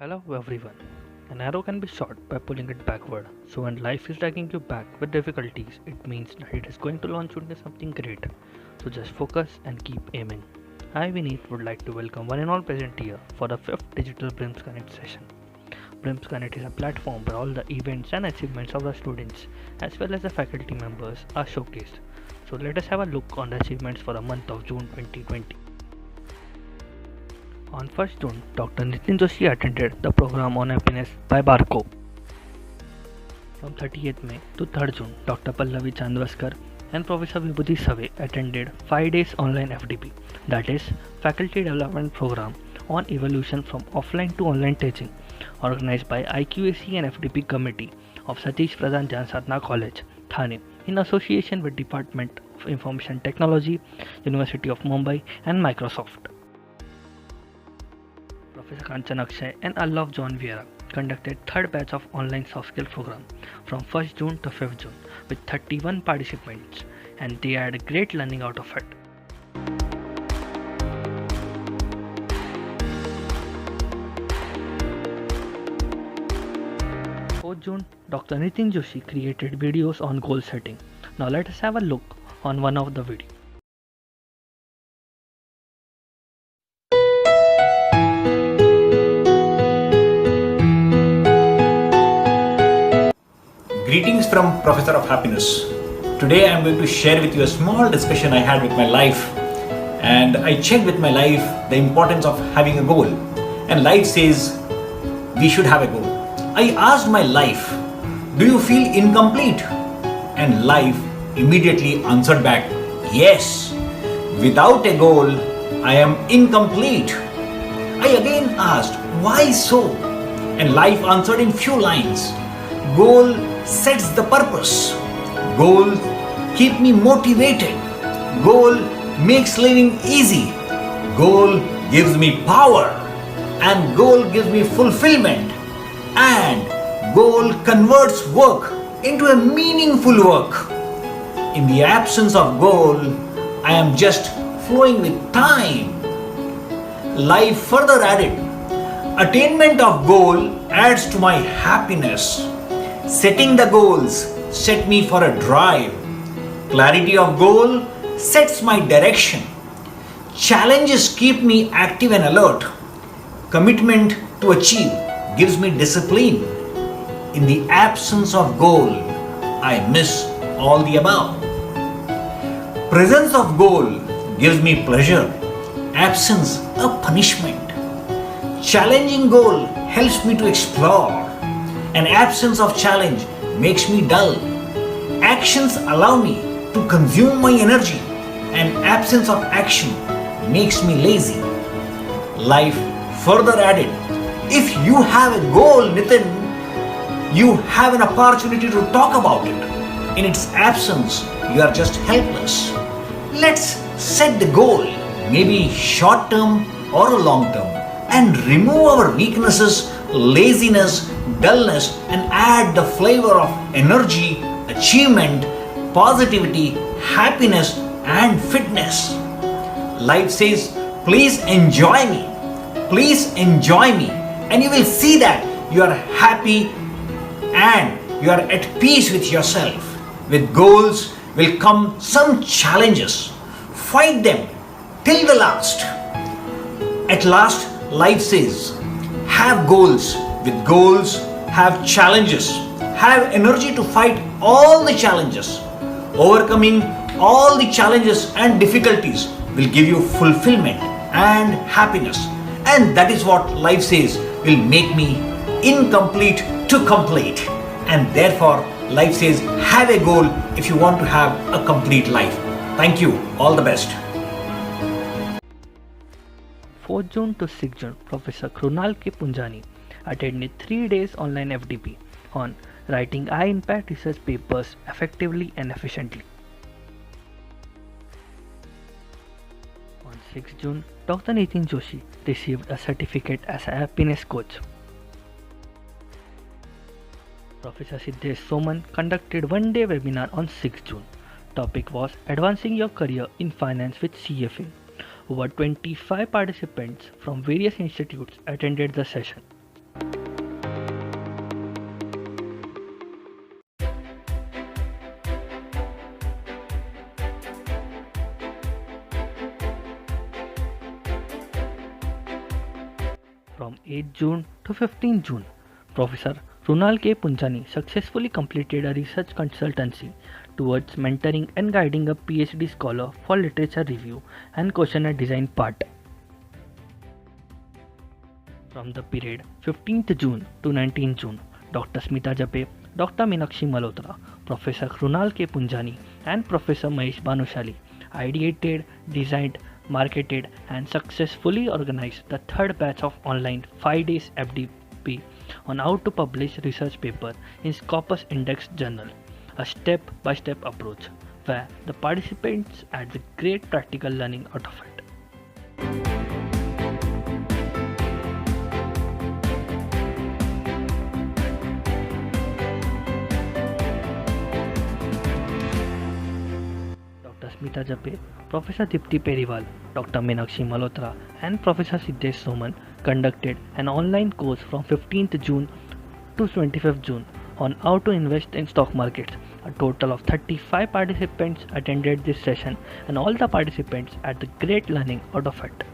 Hello everyone. An arrow can be shot by pulling it backward. So when life is dragging you back with difficulties, it means that it is going to launch you into something great. So just focus and keep aiming. I, Vineet, would like to welcome one and all present here for the 5th Digital BRIMS Connect session. BRIMS Connect is a platform where all the events and achievements of the students as well as the faculty members are showcased. So let us have a look on the achievements for the month of June 2020. On 1st June, Dr. Nitin Joshi attended the program on happiness by Barco. From 30th May to 3rd June, Dr. Pallavi Chandvaskar and Professor Vibhuti Save attended 5 days online FDP, that is, Faculty Development Program on Evolution from Offline to Online Teaching, organized by IQAC and FDP Committee of Satish Pradhan Jansadhana College, Thane, in association with Department of Information Technology, University of Mumbai and Microsoft. Professor Kanchan Akshay and Allov John Vieira conducted third batch of online soft skill program from 1st June to 5th June with 31 participants, and they had great learning out of it. 4th June, Dr. Nitin Joshi created videos on goal setting. Now let us have a look on one of the videos. Greetings from Professor of Happiness. Today I am going to share with you a small discussion I had with my life, and I checked with my life the importance of having a goal, and life says we should have a goal. I asked my life, do you feel incomplete? And life immediately answered back, yes, without a goal I am incomplete. I again asked, why so? And life answered in few lines. Goal sets the purpose. Goal keep me motivated. Goal makes living easy. Goal gives me power. And goal gives me fulfillment. And goal converts work into a meaningful work. In the absence of goal, I am just flowing with time. Life further added, attainment of goal adds to my happiness. Setting the goals set me for a drive. Clarity of goal sets my direction. Challenges keep me active and alert. Commitment to achieve gives me discipline. In the absence of goal, I miss all the above. Presence of goal gives me pleasure. Absence a punishment. Challenging goal helps me to explore. An absence of challenge makes me dull. Actions allow me to consume my energy. An absence of action makes me lazy. Life further added, if you have a goal, Nitin, you have an opportunity to talk about it. In its absence, you are just helpless. Let's set the goal, maybe short term or long term, and remove our weaknesses, laziness, dullness, and add the flavor of energy, achievement, positivity, happiness, and fitness. Life says, please enjoy me. Please enjoy me. And you will see that you are happy and you are at peace with yourself. With goals will come some challenges. Fight them till the last. At last, life says, have goals. With goals, have challenges. Have energy to fight all the challenges. Overcoming all the challenges and difficulties will give you fulfillment and happiness. And that is what life says will make me incomplete to complete. And therefore, life says have a goal if you want to have a complete life. Thank you. All the best. 4th June to 6th June, Professor Krunal K. Punjani attended 3 days online FDP on writing high impact research papers effectively and efficiently. On 6th June, Dr. Nitin Joshi received a certificate as a happiness coach. Professor Siddesh Soman conducted one-day webinar on 6th June. Topic was Advancing Your Career in Finance with CFA. Over 25 participants from various institutes attended the session. 8th June to 15th June, Professor Runal K. Punjani successfully completed a research consultancy towards mentoring and guiding a PhD scholar for literature review and questionnaire design part. From the period 15th June to 19th June, Dr. Smita Jape, Dr. Meenakshi Malhotra, Professor Krunal K. Punjani, and Professor Mahesh Bhanushali ideated, designed, marketed, and successfully organized the third batch of online 5 days FDP on how to publish research paper in Scopus Index Journal, a step-by-step approach where the participants had the great practical learning out of it. Dr. Smita Jape, Professor Dipti Periwal, Dr. Meenakshi Malhotra, and Professor Siddesh Soman conducted an online course from 15th June to 25th June on how to invest in stock markets. A total of 35 participants attended this session, and all the participants had the great learning out of it.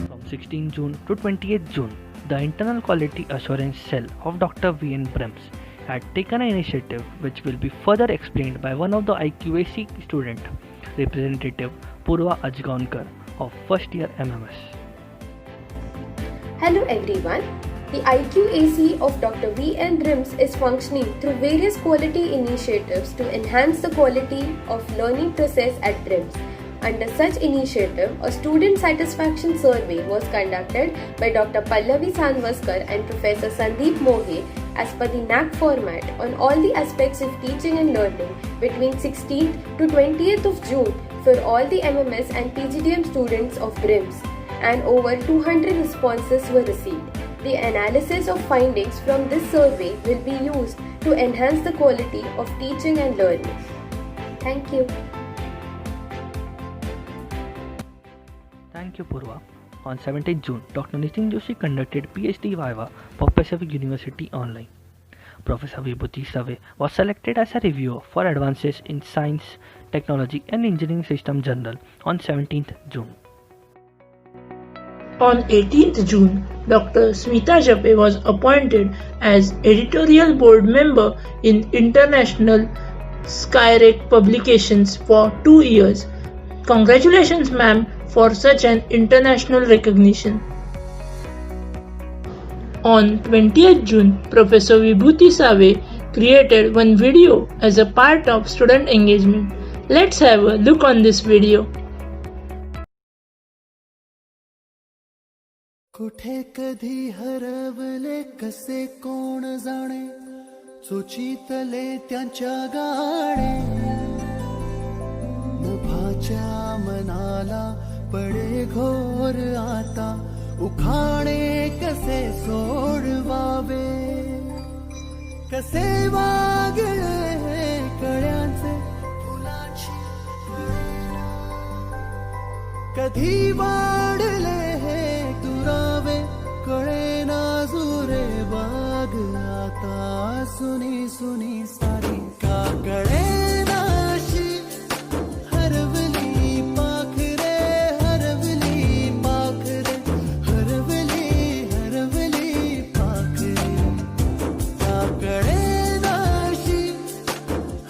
From 16th June to 28th June, the Internal Quality Assurance Cell of Dr. V. N. Brems had taken an initiative which will be further explained by one of the IQAC student, Representative Purva Ajgaonkar of first year MMS. Hello everyone. The IQAC of Dr. V. N. Brims is functioning through various quality initiatives to enhance the quality of learning process at Brims. Under such initiative, a student satisfaction survey was conducted by Dr. Pallavi Sandvaskar and Professor Sandeep Mohe as per the NAAC format on all the aspects of teaching and learning between 16th to 20th of June for all the MMS and PGDM students of Brims, and over 200 responses were received. The analysis of findings from this survey will be used to enhance the quality of teaching and learning. Thank you. Thank you, Purva. On 17th June, Dr. Nitin Joshi conducted PhD Viva for Pacific University Online. Professor Vibhuti Save was selected as a reviewer for Advances in Science, Technology and Engineering System Journal on 17th June. On 18th June, Dr. Smita Jape was appointed as editorial board member in International Skyrack Publications for 2 years. Congratulations, ma'am, for such an international recognition. On 20th June, Professor Vibhuti Save created one video as a part of student engagement. Let's have a look on this video. कुठे कधी हरवले कसे कोण जाणे चोचीतले त्यांच्या गाणे नभाच्या मनाला पडे घोर आता उखाणे कसे सोडवावे कसे वागले कळ्यांचे फुलाची कधी वाढले दुरावे कळेना जुरे बाग आता सुनी सुनी सारी का कळेनाशी हरवली पाखरे हरवली पाखरे हरवली हरवली पाखरे का कळेनाशी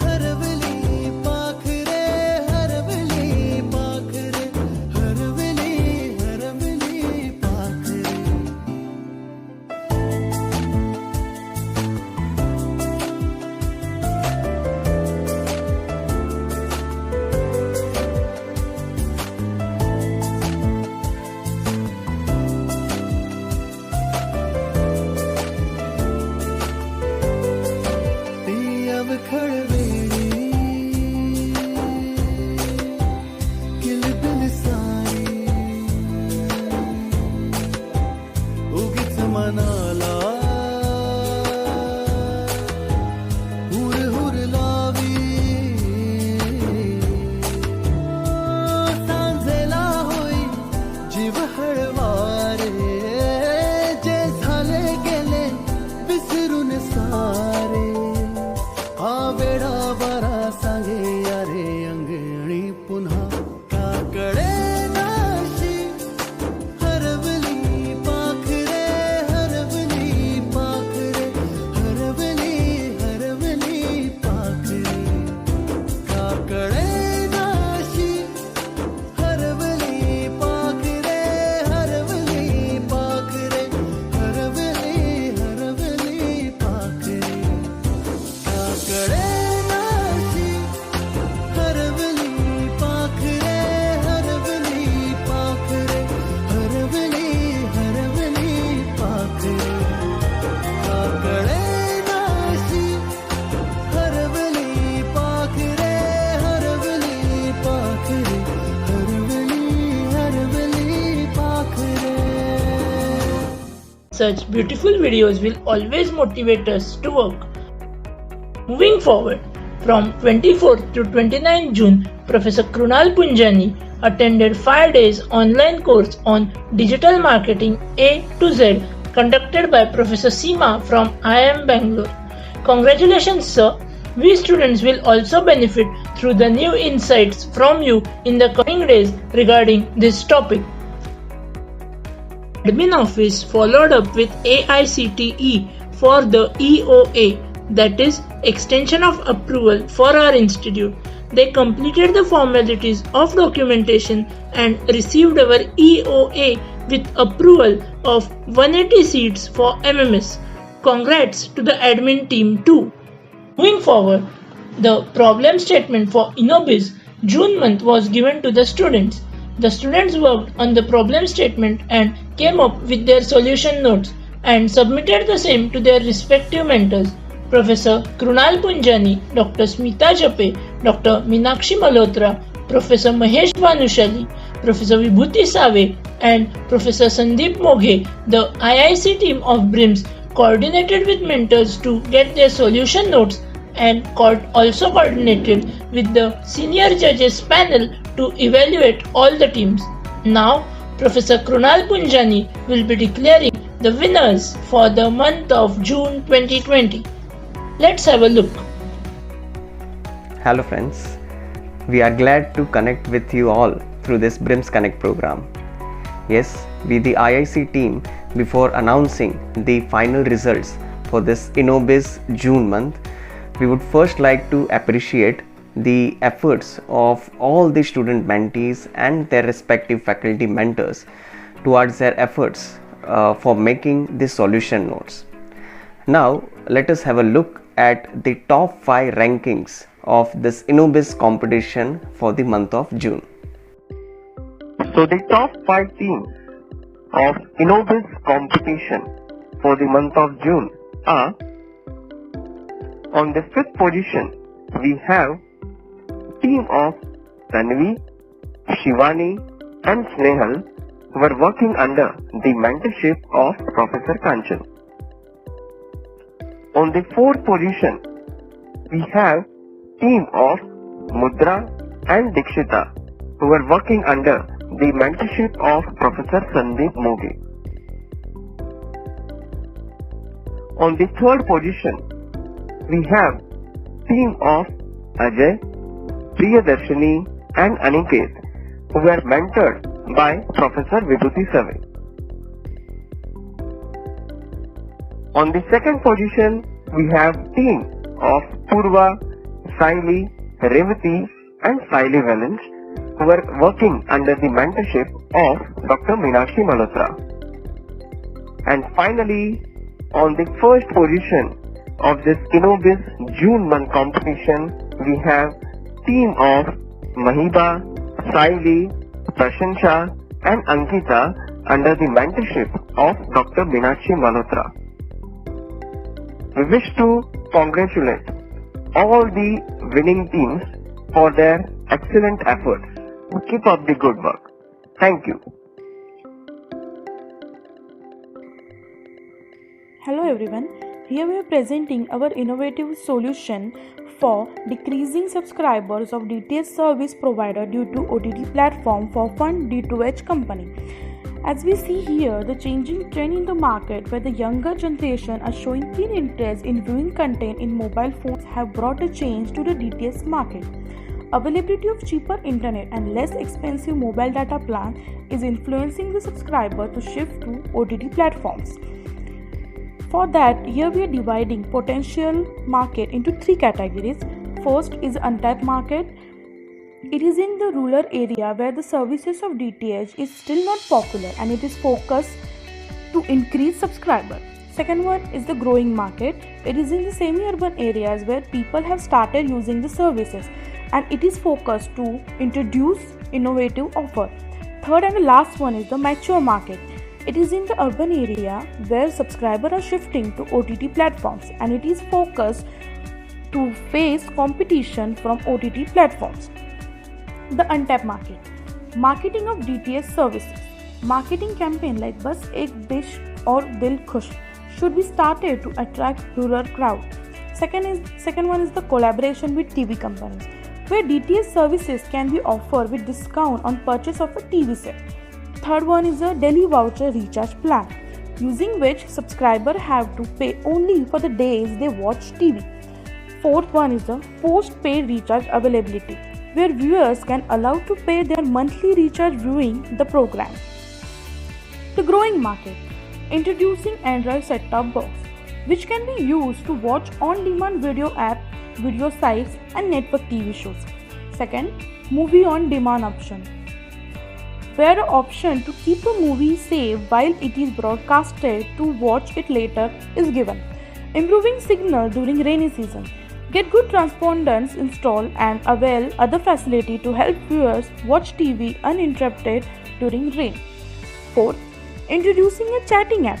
हरवली पाखरे हरवली पाखरे हरवली हरवली पाखरे ती अवखळ वेळी किलबिल सारी उगीच मनाला हुर हुर लावी सांजेला होई जीव हळवारे जे झाले गेले विसरून सारे Such beautiful videos will always motivate us to work. Moving forward, from 24th to 29th June, Professor Krunal Punjani attended 5 days online course on digital marketing A to Z conducted by Professor Seema from IIM Bangalore. Congratulations, sir. We students will also benefit through the new insights from you in the coming days regarding this topic. Admin office followed up with AICTE for the EOA, that is extension of approval for our institute. They completed the formalities of documentation and received our EOA with approval of 180 seats for MMS. Congrats to the admin team too. Moving forward, the problem statement for InnoBiz June month was given to the students. The students worked on the problem statement and came up with their solution notes and submitted the same to their respective mentors. Professor Krunal Punjani, Dr. Smita Jape, Dr. Meenakshi Malhotra, Professor Mahesh Bhanushali, Professor Vibhuti Save, and Professor Sandeep Moghe, the IIC team of BRIMS, coordinated with mentors to get their solution notes and also coordinated with the senior judges panel to evaluate all the teams. Now, Professor Krunal Punjani will be declaring the winners for the month of June 2020. Let's have a look. Hello friends, we are glad to connect with you all through this BRIMS Connect program. Yes, we the IIC team, before announcing the final results for this InnoBiz June month, we would first like to appreciate the efforts of all the student mentees and their respective faculty mentors towards their efforts for making the solution notes. Now let us have a look at the top 5 rankings of this InnoBiz competition for the month of June. So the top 5 teams of InnoBiz competition for the month of June are: on the 5th position we have team of Tanvi, Shivani and Snehal, who are working under the mentorship of Professor Kanchan. On the 4th position we have team of Mudra and Dikshita, who are working under the mentorship of Professor Sandeep Moghe. On the 3rd position we have team of Ajay, Priyadarshini and Aniket, who were mentored by Professor Vibhuti Save. On the 2nd position we have team of Purva, Saili, Revati and Saili Valens, who were working under the mentorship of Dr. Meenakshi Malhotra. And finally, on the 1st position of this InnoBiz June month competition, we have team of Mahiba, Saili, Prashansha and Ankita under the mentorship of Dr. Meenakshi Malhotra. We wish to congratulate all the winning teams for their excellent efforts. Keep up the good work. Thank you. Hello everyone, here we are presenting our innovative solution for decreasing subscribers of DTH service provider due to OTT platform for fund D2H company. As we see here, the changing trend in the market where the younger generation are showing keen interest in viewing content in mobile phones have brought a change to the DTH market. Availability of cheaper internet and less expensive mobile data plan is influencing the subscriber to shift to OTT platforms. For that, here we are dividing potential market into 3 categories. First is untapped market. It is in the rural area where the services of DTH is still not popular and it is focused to increase subscriber. Second one is the growing market. It is in the semi-urban areas where people have started using the services and it is focused to introduce innovative offer. Third and the last one is the mature market. It is in the urban area where subscribers are shifting to OTT platforms and it is focused to face competition from OTT platforms. The untapped market. Marketing of DTH services. Marketing campaign like Bas Ek Dish or Dil Khush should be started to attract rural crowd. Second one is the collaboration with TV companies, where DTH services can be offered with discount on purchase of a TV set. Third one is a daily voucher recharge plan, using which subscribers have to pay only for the days they watch TV. Fourth one is the post-paid recharge availability, where viewers can allow to pay their monthly recharge viewing the program. The growing market, introducing Android set-top box, which can be used to watch on-demand video app, video sites and network TV shows. Second, movie on-demand option, where the option to keep a movie saved while it is broadcasted to watch it later is given, improving signal during rainy season. Get good transponders installed and avail other facility to help viewers watch TV uninterrupted during rain. Fourth, introducing a chatting app,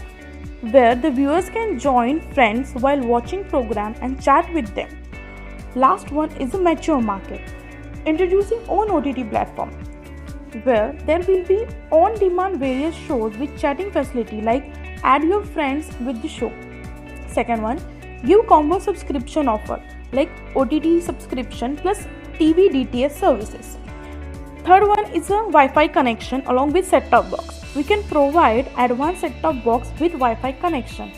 where the viewers can join friends while watching program and chat with them. Last one is a mature market, introducing own OTT platform, where there will be on-demand various shows with chatting facility like add your friends with the show. Second one, give combo subscription offer like OTT subscription plus TV DTH services. Third one is a Wi-Fi connection along with set-top box. We can provide advanced set-top box with Wi-Fi connection.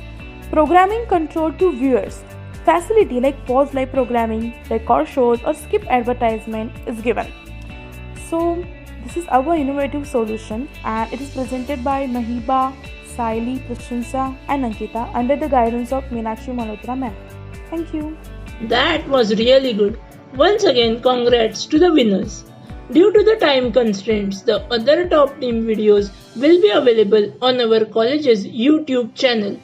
Programming control to viewers. Facility like pause live programming, record shows or skip advertisement is given. So this is our innovative solution and it is presented by Mahiba, Saili, Prashansa and Ankita under the guidance of Meenakshi Malhotra ma'am. Thank you. That was really good. Once again, congrats to the winners. Due to the time constraints, the other top team videos will be available on our college's YouTube channel.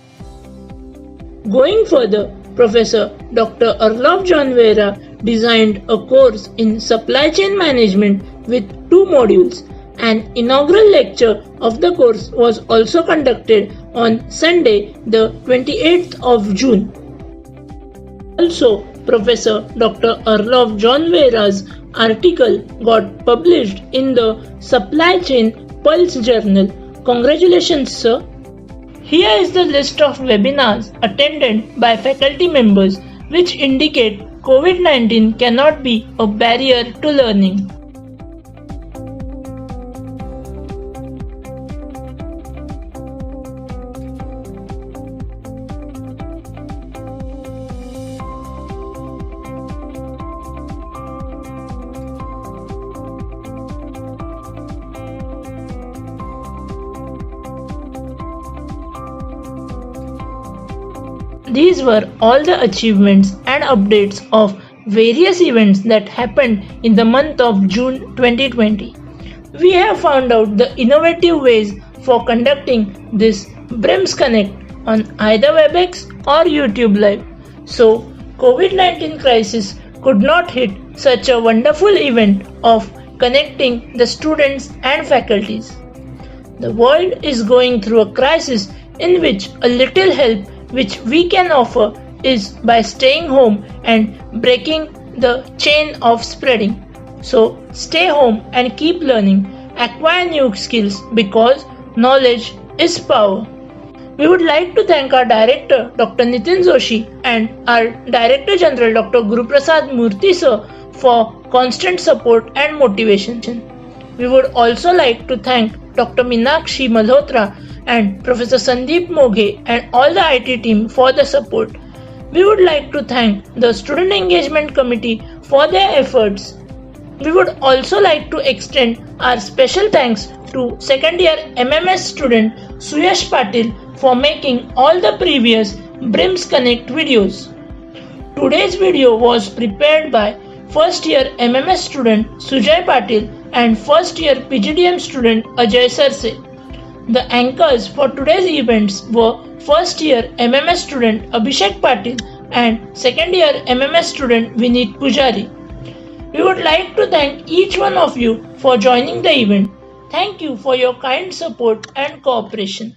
Going further, Professor Dr. Arlov John Vera designed a course in supply chain management with 2 modules. An inaugural lecture of the course was also conducted on Sunday, the 28th of June. Also, Professor Dr. Arlov John Vera's article got published in the Supply Chain Pulse Journal. Congratulations, sir. Here is the list of webinars attended by faculty members, which indicate COVID-19 cannot be a barrier to learning. These were all the achievements and updates of various events that happened in the month of June 2020. We have found out the innovative ways for conducting this BRIMS Connect on either WebEx or YouTube Live. So, COVID-19 crisis could not hit such a wonderful event of connecting the students and faculties. The world is going through a crisis in which a little help which we can offer is by staying home and breaking the chain of spreading. So stay home and keep learning, acquire new skills because knowledge is power. We would like to thank our Director Dr. Nitin Joshi and our Director General Dr. Guru Prasad Murthy sir for constant support and motivation. We would also like to thank Dr. Meenakshi Malhotra and Professor Sandeep Moghe and all the IT team for the support. We would like to thank the Student Engagement Committee for their efforts. We would also like to extend our special thanks to second year MMS student Suyash Patil for making all the previous BRIMS Connect videos. Today's video was prepared by first year MMS student Sujay Patil and first year PGDM student Ajay Sarse. The anchors for today's events were first year MMS student Abhishek Patil and second year MMS student Vineet Pujari. We would like to thank each one of you for joining the event. Thank you for your kind support and cooperation.